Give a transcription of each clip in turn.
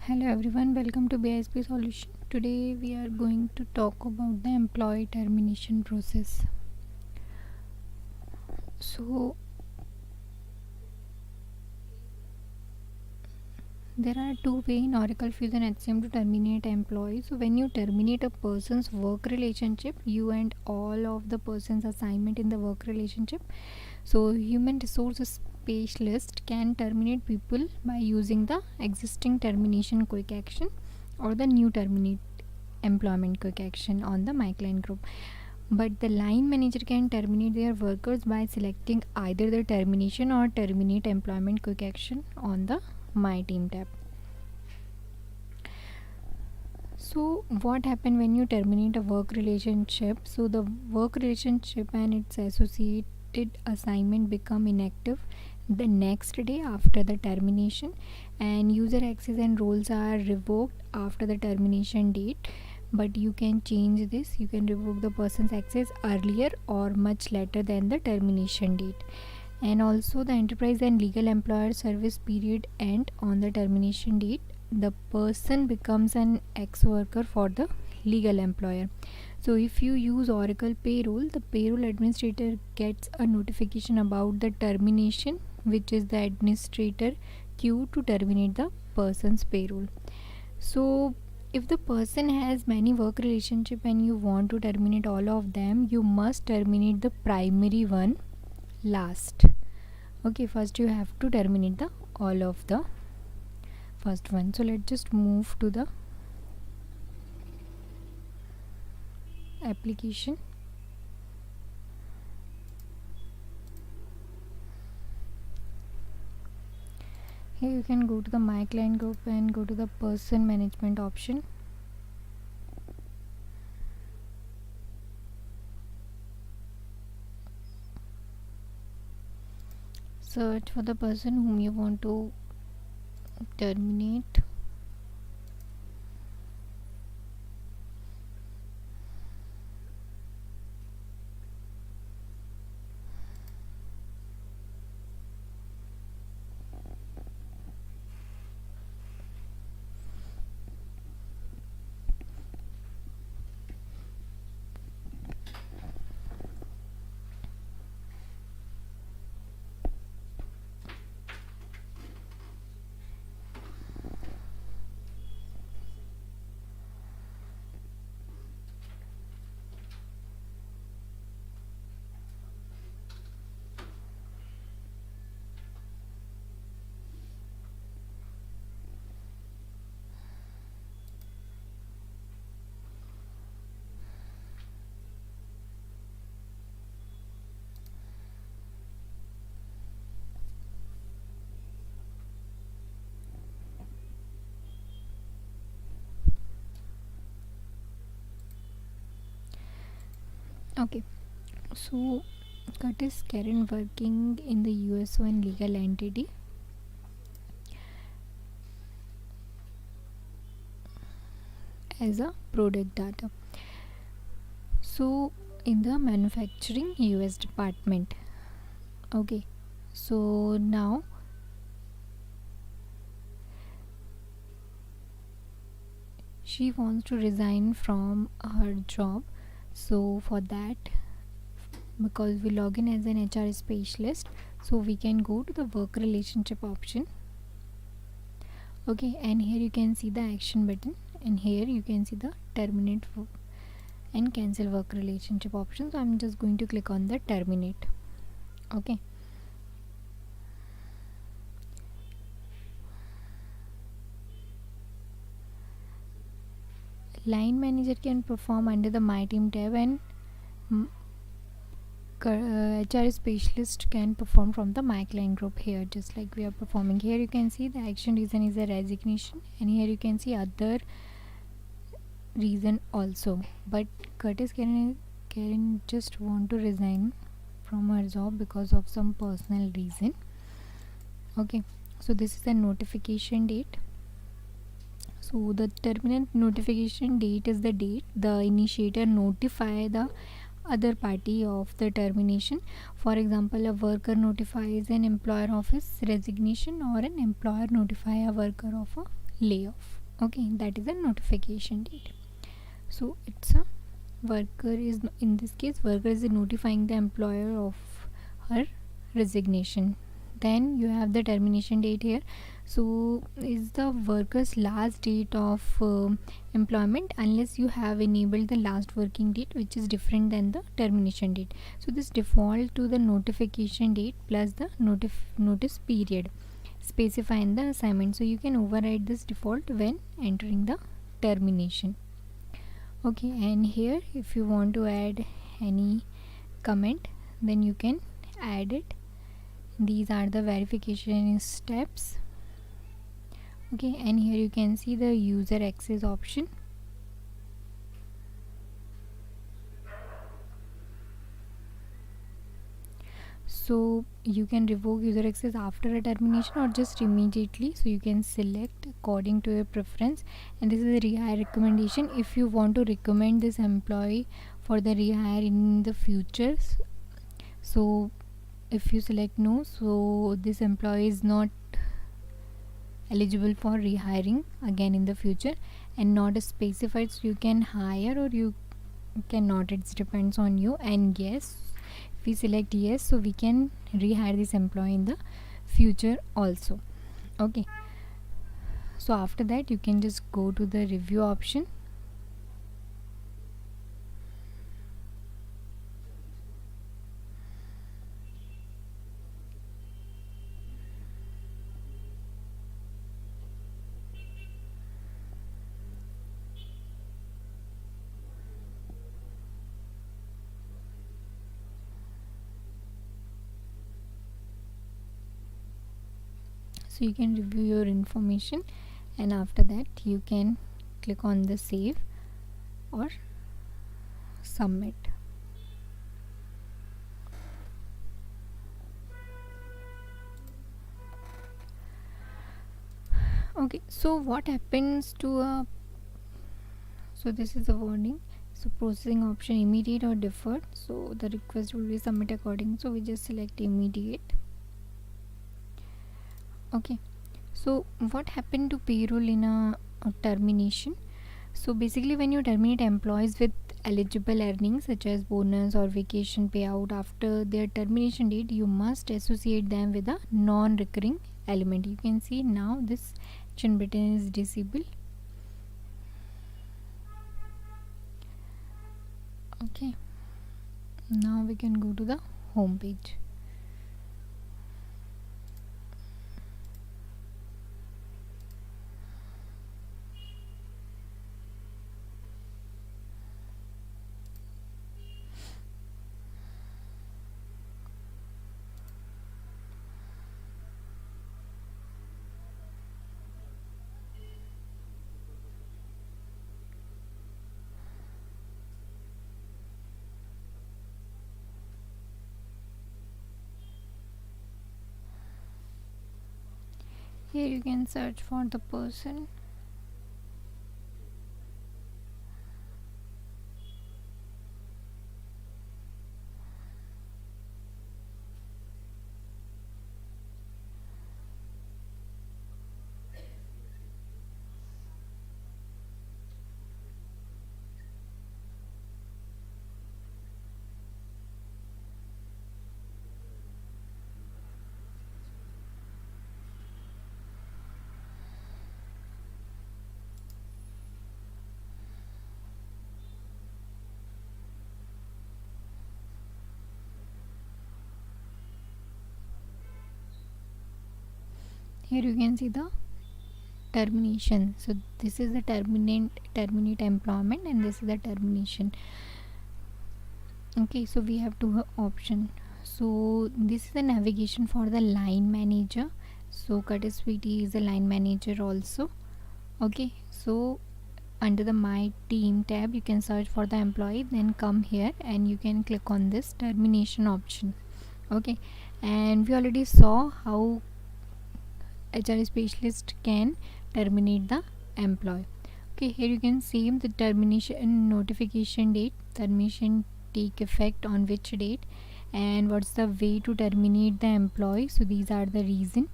Hello everyone, welcome to BISP Solution. Today we are going to talk about the employee termination process. So there are two ways in Oracle Fusion HCM to terminate employees. So when you terminate a person's work relationship, you end all of the person's assignment in the work relationship. So human resources specialist can terminate people by using the existing termination quick action or the new terminate employment quick action on the my client group. But the line manager can terminate their workers by selecting either the termination or terminate employment quick action on the my team tab. So what happens when you terminate a work relationship? So the work relationship and its associated assignment become inactive the next day after the termination, and user access and roles are revoked after the termination date. But you can change this. You can revoke the person's access earlier or much later than the termination date. And also the enterprise and legal employer service period end on the termination date. The person becomes an ex-worker for the legal employer. So if you use Oracle Payroll, the payroll administrator gets a notification about the termination, which is the administrator queue to terminate the person's payroll. So if the person has many work relationship and you want to terminate all of them, you must terminate the primary one last. Okay, first you have to terminate the all of the first one. So let's just move to the application. Here you can go to the my client group and go to the person management option. Search for the person whom you want to terminate. Okay, so Curtis Karen working in the USO and legal entity. As a product data. So in the manufacturing US department. Okay, so now she wants to resign from her job. So for that, because we log in as an HR specialist, so we can go to the work relationship option. Okay, and here you can see the action button, and here you can see the terminate and cancel work relationship option. So I'm just going to click on the terminate. Okay, line manager can perform under the my team tab, and HR specialist can perform from the my client group here, just like we are performing. Here you can see the action reason is a resignation, and here you can see other reason also. But Curtis Karen just want to resign from her job because of some personal reason. Okay, so this is the notification date. So the terminate notification date is the date the initiator notify the other party of the termination. For example, a worker notifies an employer of his resignation, or an employer notify a worker of a layoff. Okay, that is a notification date. So it's a worker is, in this case, worker is notifying the employer of her resignation. Then you have the termination date here. So is the worker's last date of employment, unless you have enabled the last working date, which is different than the termination date. So this default to the notification date plus the notice period specify in the assignment. So you can override this default when entering the termination. Okay, and here if you want to add any comment, then you can add it. These are the verification steps. Okay, and here you can see the user access option. So you can revoke user access after a termination or just immediately, so you can select according to your preference. And this is a rehire recommendation. If you want to recommend this employee for the rehire in the future, so if you select no, so this employee is not eligible for rehiring again in the future and not specified, so you can hire or you cannot, it depends on you. And yes, if we select yes, so we can rehire this employee in the future also. Okay, so after that you can just go to the review option. So you can review your information, and after that you can click on the save or submit. Okay, so what happens to a, so this is the warning. So processing option immediate or deferred, so the request will be submitted according, so we just select immediate. Okay, so what happened to payroll in a termination? So basically, when you terminate employees with eligible earnings such as bonus or vacation payout after their termination date, you must associate them with a non-recurring element. You can see now this action button is disabled. Okay, now we can go to the home page. Here you can search for the person. Here you can see the termination. So this is the terminate employment, and this is the termination. Okay, so we have two option. So this is the navigation for the line manager. So Curtis Sweetie is the line manager also. Okay, so under the my team tab you can search for the employee, then come here and you can click on this termination option. Okay, and we already saw how HR specialist can terminate the employee. Okay, here you can see the termination notification date, termination take effect on which date, and what's the way to terminate the employee. So these are the reason.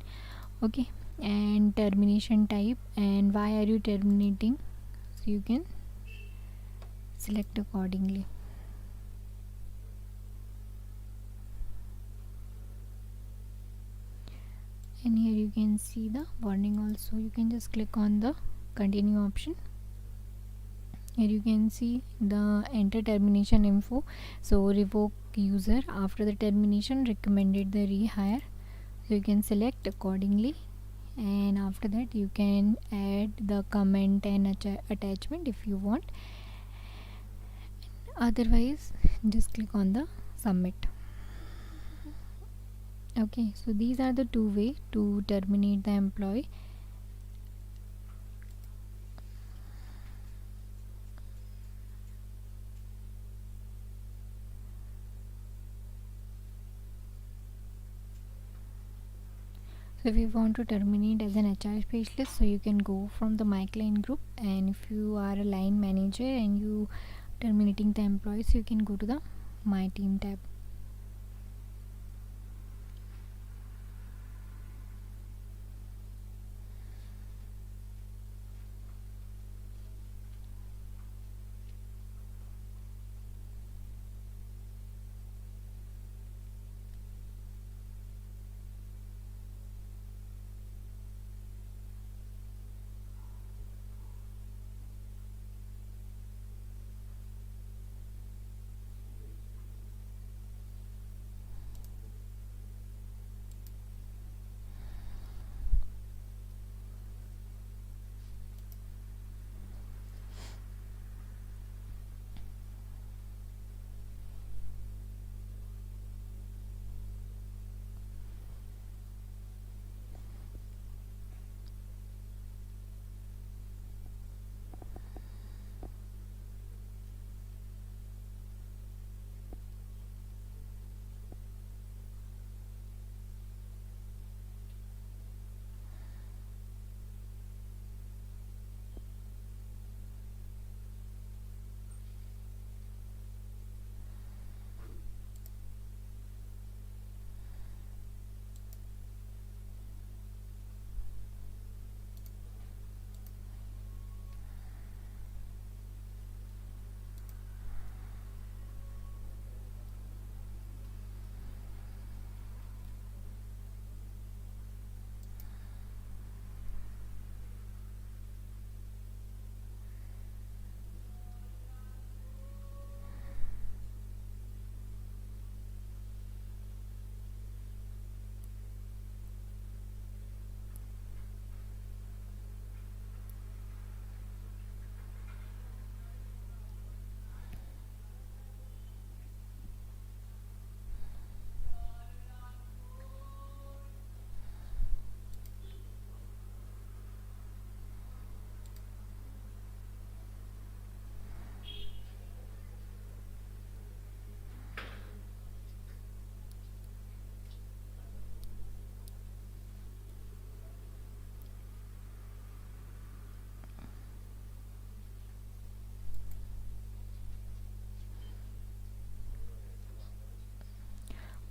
Okay, and termination type and why are you terminating, so you can select accordingly. And here you can see the warning also. You can just click on the continue option. Here you can see the enter termination info, so revoke user after the termination, recommended the rehire, so you can select accordingly. And after that you can add the comment and attachment if you want, otherwise just click on the submit. Okay, so these are the two ways to terminate the employee. So if you want to terminate as an HR specialist, so you can go from the my client group, and if you are a line manager and you terminating the employees, you can go to the my team tab.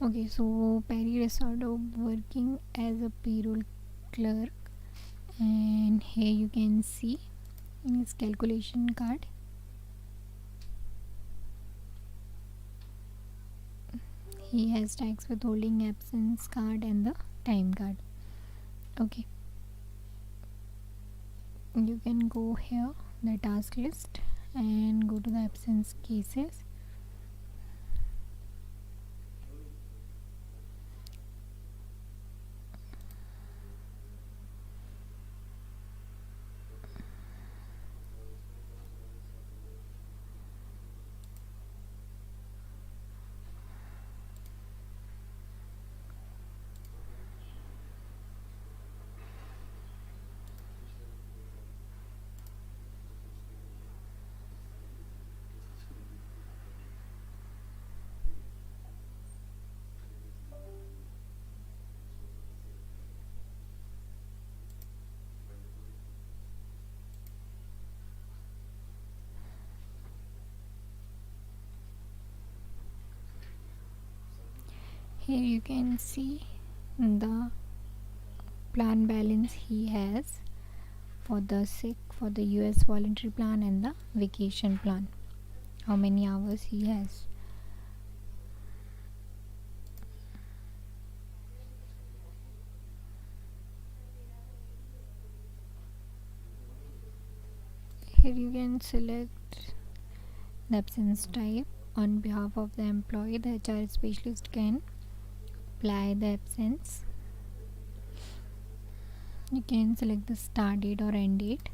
Okay, so Perry started working as a payroll clerk, and here you can see in his calculation card he has tax withholding, absence card and the time card. Okay, you can go here the task list and go to the absence cases. Here you can see the plan balance he has for the sick, for the US voluntary plan, and the vacation plan, how many hours he has. Here you can select the absence type. On behalf of the employee, the HR specialist can apply the absence. You can select the start date or end date.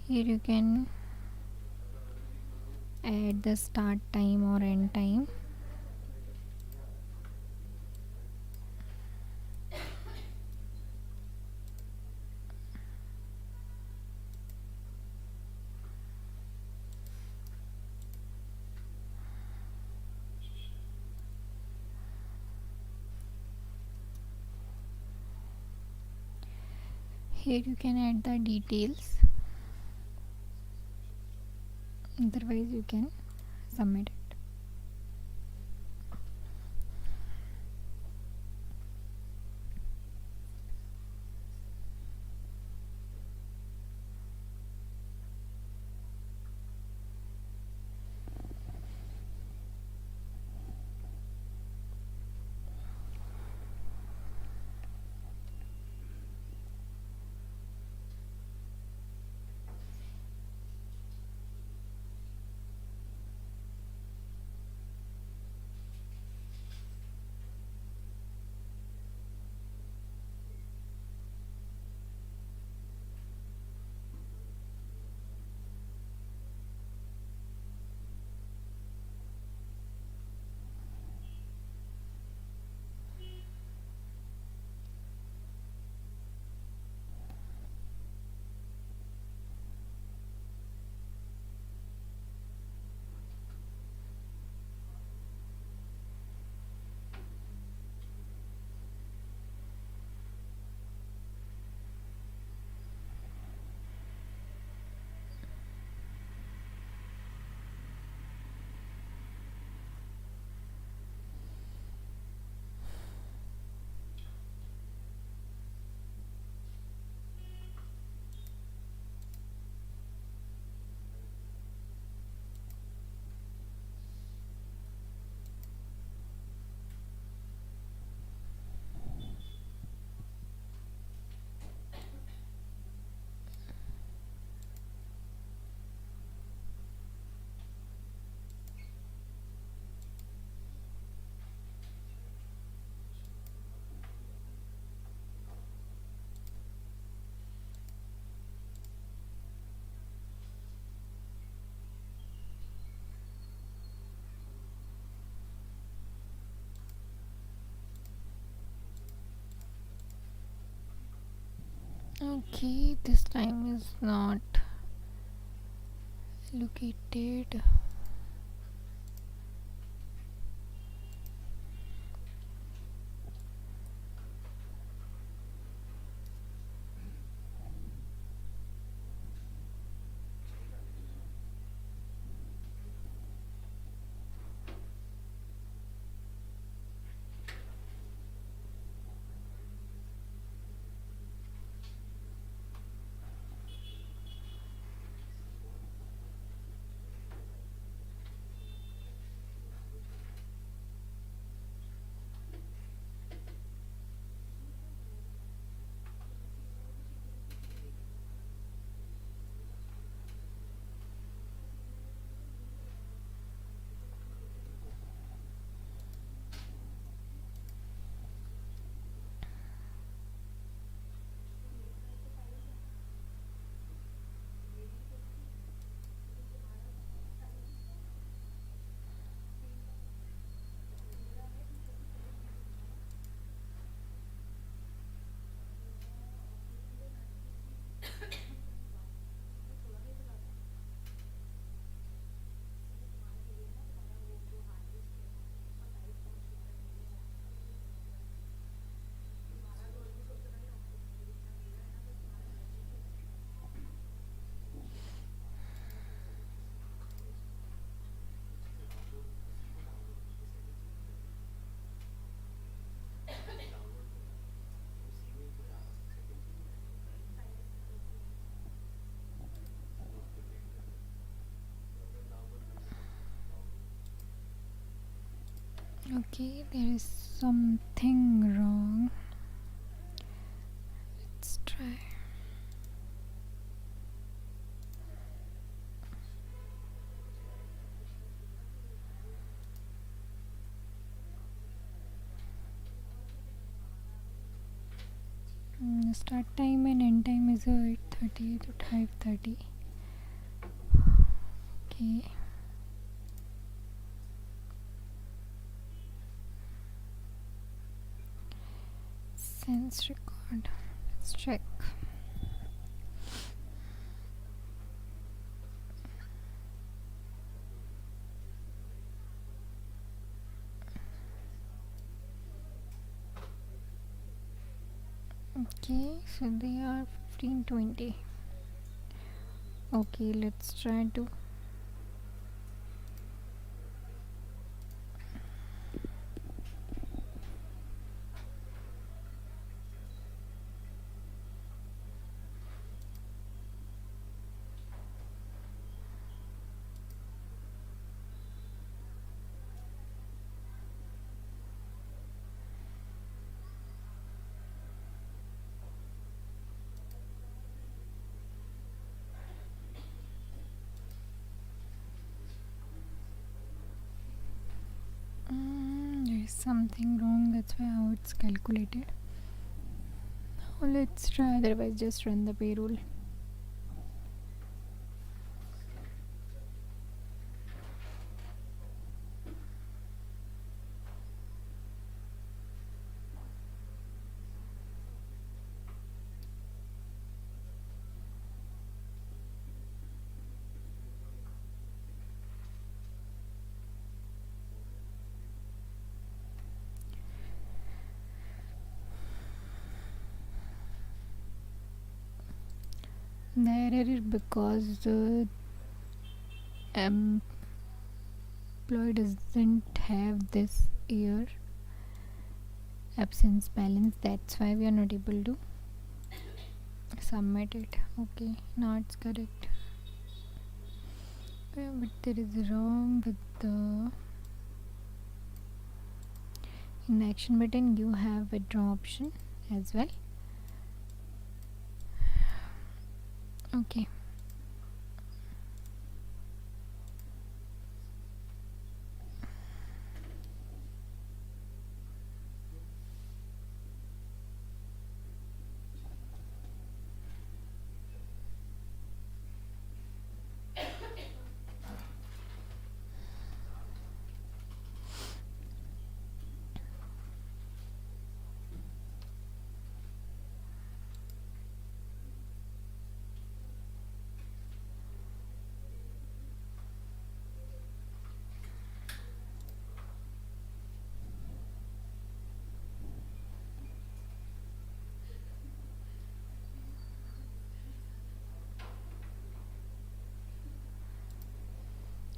Here you can add the start time or end time. Here you can add the details, otherwise you can submit it. Okay, this time is not located. Okay, there is something wrong. Let's try. Start time and end time is 8:30 to 5:30. Okay. Sense record. Let's check. Okay, so they are 15:20. Okay, let's try to. There is something wrong, that's why how it's calculated. Now let's try, otherwise just run the payroll. The error is because the employee doesn't have this year absence balance, that's why we are not able to submit it. Okay, now it's correct. Okay, but there is wrong with the in the action button you have withdraw option as well. Okay,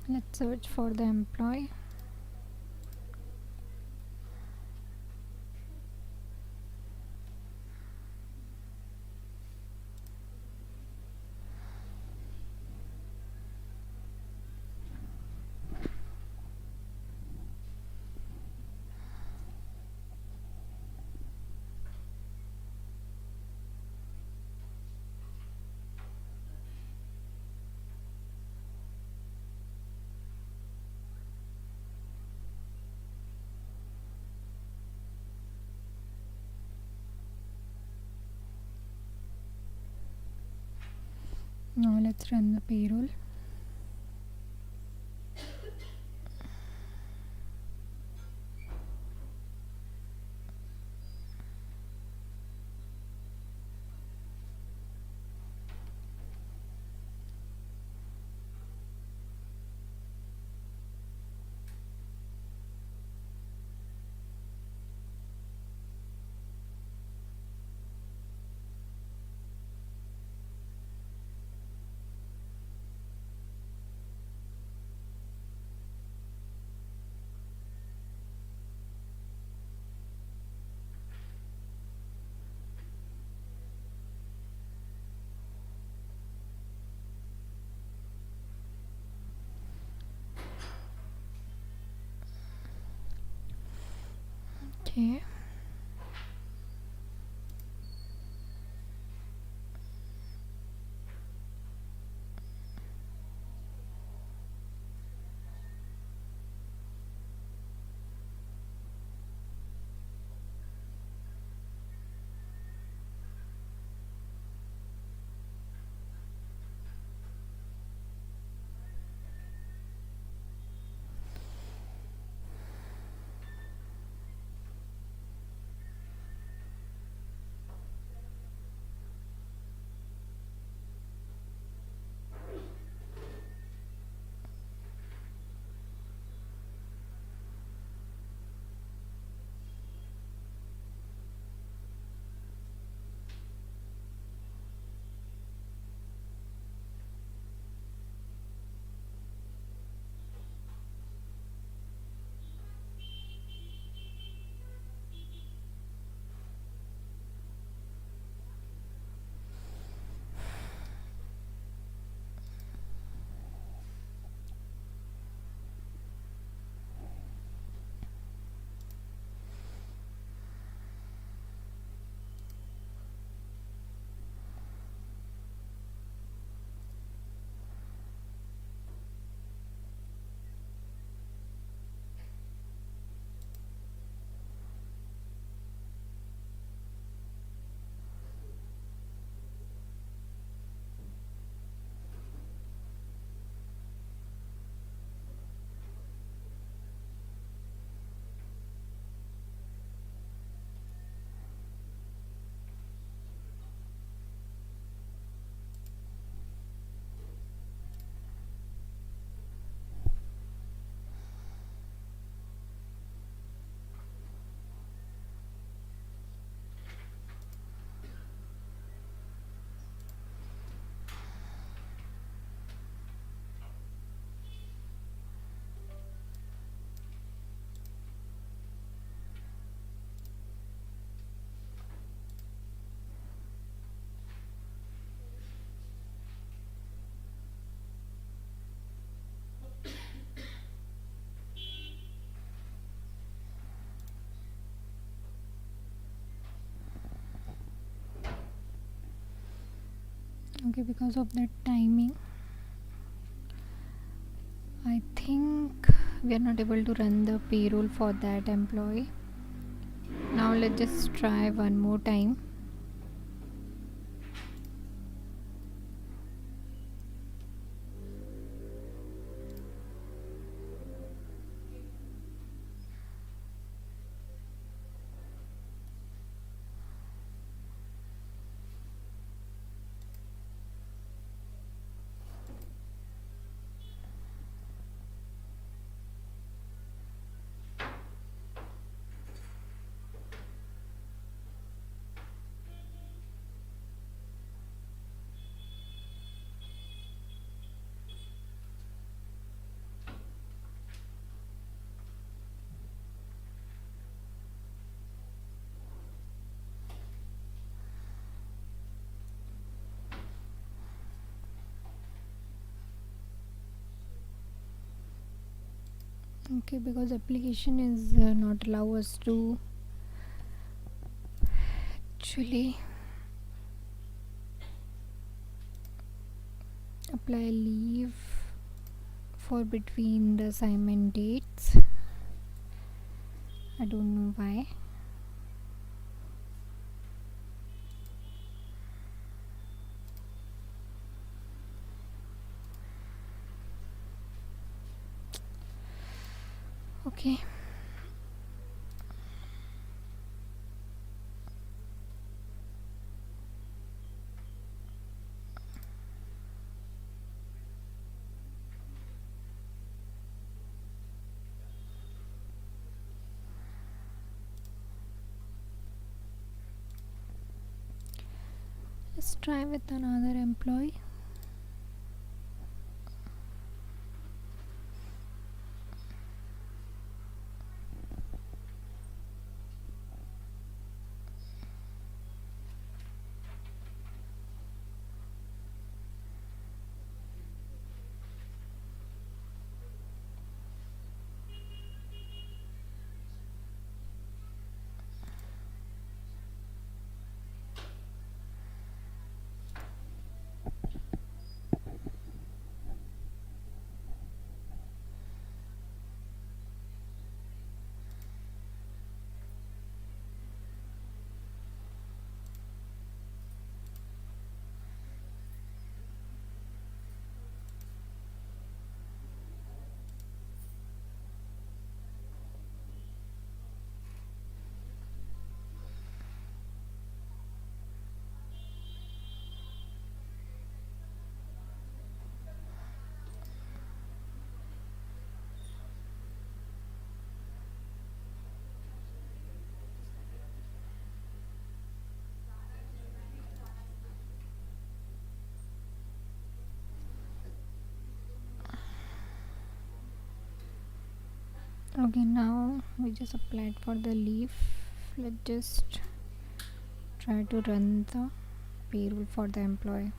let's search for the employee. Now let's run the payroll. Okay. Okay, because of that timing, I think we are not able to run the payroll for that employee. Now let's just try one more time. Okay, because application is not allow us to actually apply leave for between the assignment dates. I don't know why. Okay. Let's try with another employee. Okay, now we just applied for the leave. Let's just try to run the payroll for the employee.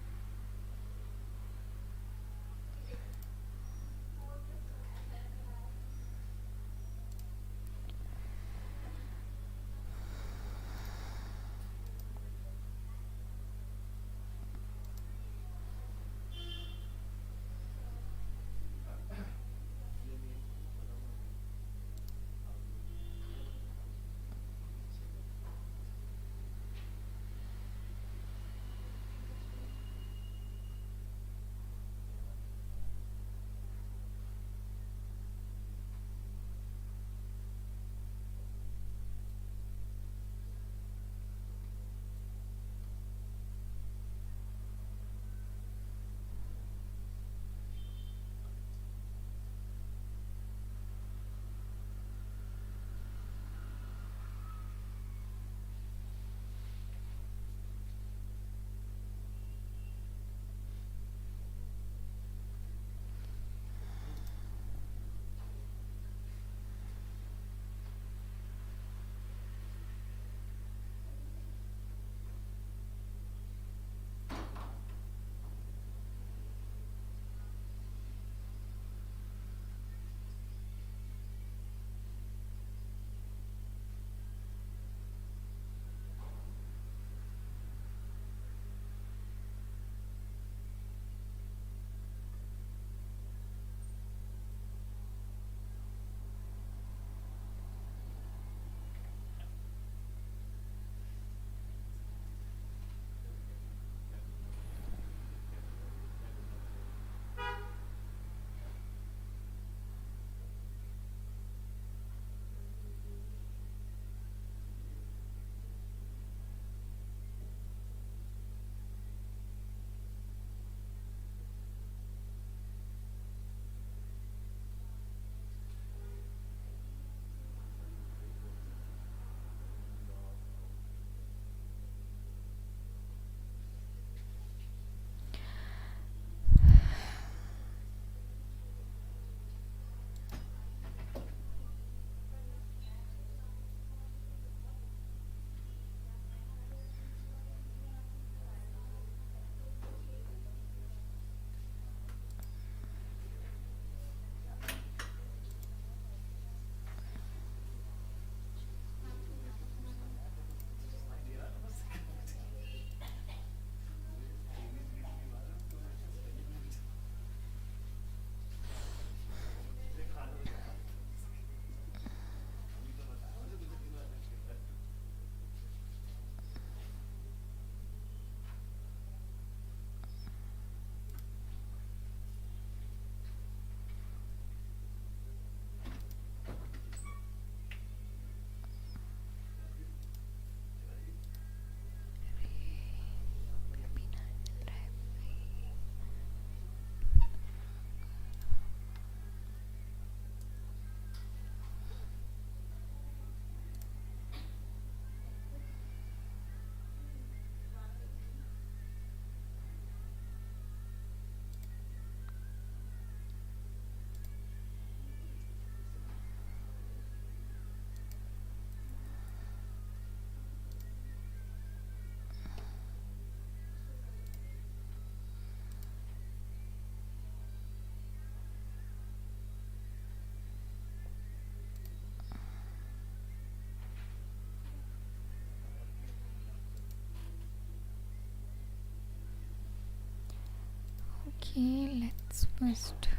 Okay, let's first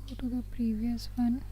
go to the previous one.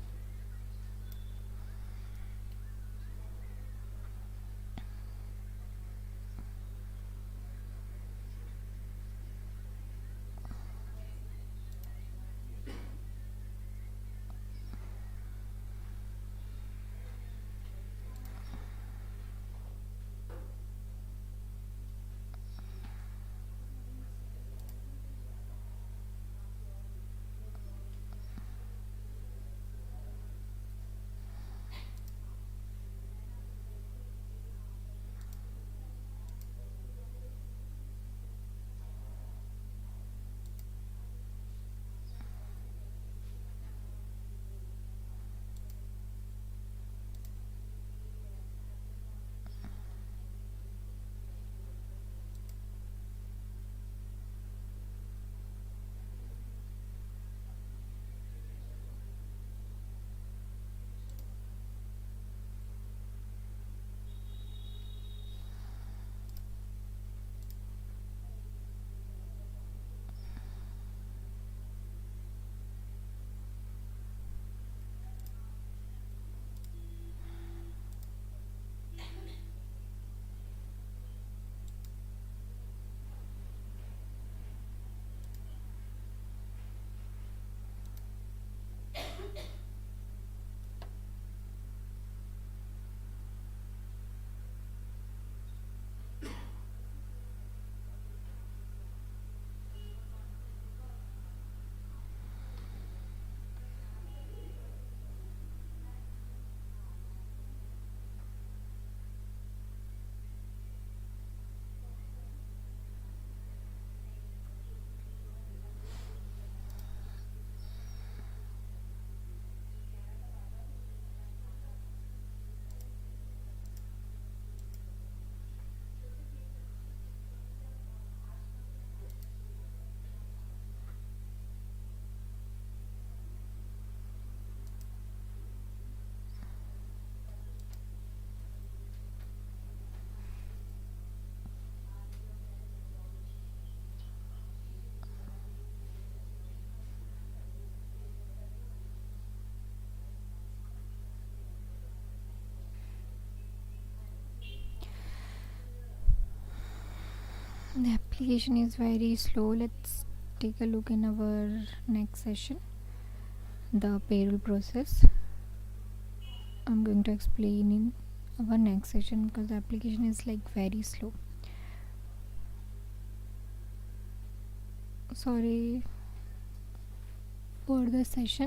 The application is very slow. Let's take a look in our next session, the payroll process. I'm going to explain in our next session because the application is like very slow. Sorry for the session.